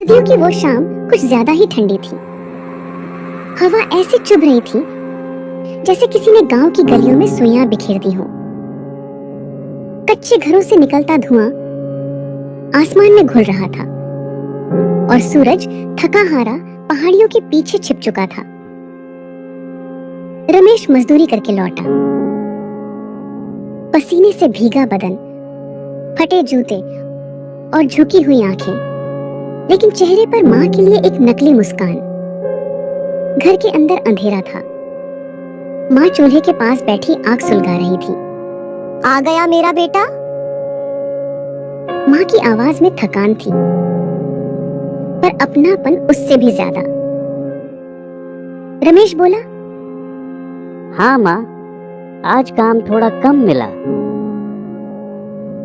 सर्दियों की वो शाम कुछ ज्यादा ही ठंडी थी। हवा ऐसे चुभ रही थी जैसे किसी ने गांव की गलियों में सुइयां बिखेर दी हो। कच्चे घरों से निकलता धुआं आसमान में घुल रहा था और सूरज थका हारा पहाड़ियों के पीछे छिप चुका था। रमेश मजदूरी करके लौटा, पसीने से भीगा बदन, फटे जूते और झुकी हुई आंखें, लेकिन चेहरे पर मां के लिए एक नकली मुस्कान। घर के अंदर अंधेरा था। मां चूल्हे के पास बैठी आग सुलगा रही थी। आ गया मेरा बेटा? मां की आवाज में थकान थी, पर अपनापन उससे भी ज्यादा। रमेश बोला, हाँ माँ, आज काम थोड़ा कम मिला।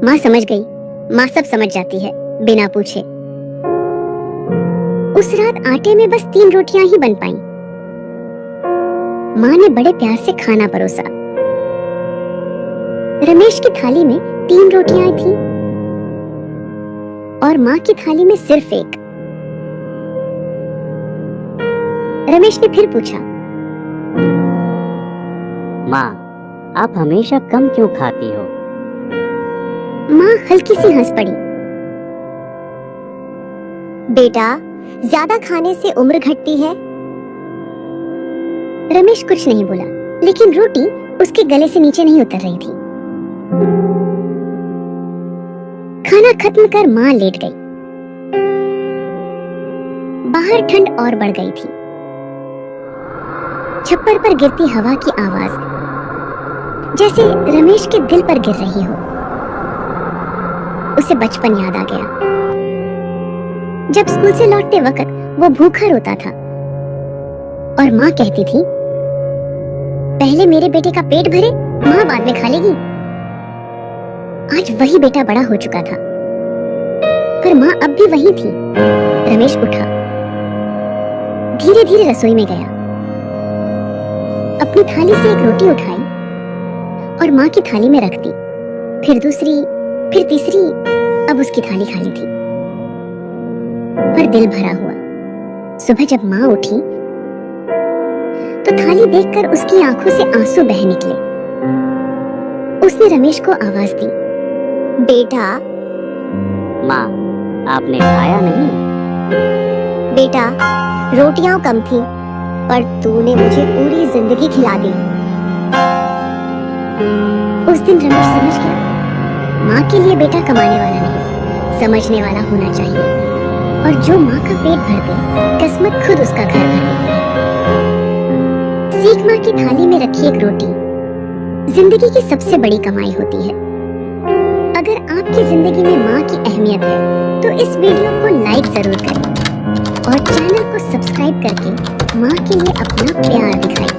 मां समझ गई। मां सब समझ जाती है बिना पूछे। उस रात आटे में बस 3 रोटियां ही बन पाईं। मां ने बड़े प्यार से खाना परोसा। रमेश की थाली में 3 रोटियां थीं और मां की थाली में सिर्फ 1। रमेश ने फिर पूछा, माँ, आप हमेशा कम क्यों खाती हो? मां हल्की सी हंस पड़ी। बेटा, ज्यादा खाने से उम्र घटती है। रमेश कुछ नहीं बोला, लेकिन रोटी उसके गले से नीचे नहीं उतर रही थी। खाना खत्म कर मां लेट गई। बाहर ठंड और बढ़ गई थी। छप्पर पर गिरती हवा की आवाज जैसे रमेश के दिल पर गिर रही हो। उसे बचपन याद आ गया, जब स्कूल से लौटते वक्त वो भूखा रोता था और मां कहती थी, पहले मेरे बेटे का पेट भरे, मां बाद में खा लेगी। आज वही बेटा बड़ा हो चुका था, पर मां अब भी वही थी। रमेश उठा, धीरे धीरे रसोई में गया, अपनी थाली से एक रोटी उठाई और मां की थाली में रख दी। फिर दूसरी, फिर तीसरी। अब उसकी थाली खाली थी, पर दिल भरा हुआ। सुबह जब मां उठी तो थाली देखकर उसकी आंखों से आंसू बह निकले। उसने रमेश को आवाज दी, बेटा। माँ, आपने खाया नहीं? बेटा, रोटियां कम थी, पर तूने मुझे पूरी जिंदगी खिला दी। उस दिन रमेश समझ गया, माँ के लिए बेटा कमाने वाला नहीं, समझने वाला होना चाहिए। और जो माँ का पेट भर दे, किस्मत खुद उसका घर भर देती है। सीख माँ की थाली में रखी एक रोटी जिंदगी की सबसे बड़ी कमाई होती है। अगर आपकी जिंदगी में माँ की अहमियत है तो इस वीडियो को लाइक जरूर करें और चैनल को सब्सक्राइब करके माँ के लिए अपना प्यार दिखाएं।